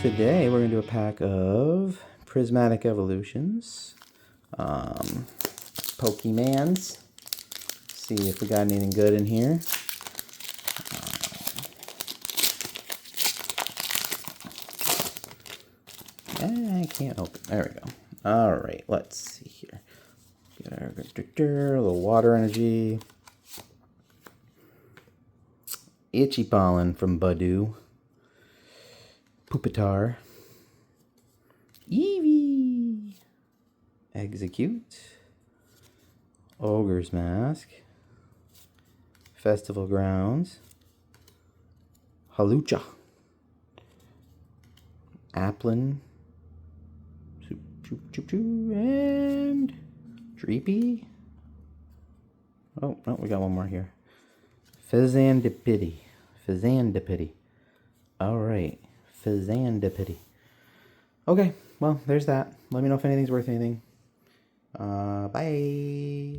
Today we're going to do a pack of Prismatic Evolutions, Pokemans. See if we got anything good in here. I can't open. There we go. All right, let's see here. Get our a little water energy. Itchy Pollen from Budew. Pupitar. Eevee. Execute. Ogre's Mask. Festival Grounds. Halucha. Applin. And Dreepy. Oh, we got one more here. Fazandipity. Alright. Fazandipity. Okay, well, there's that. Let me know if anything's worth anything. Bye.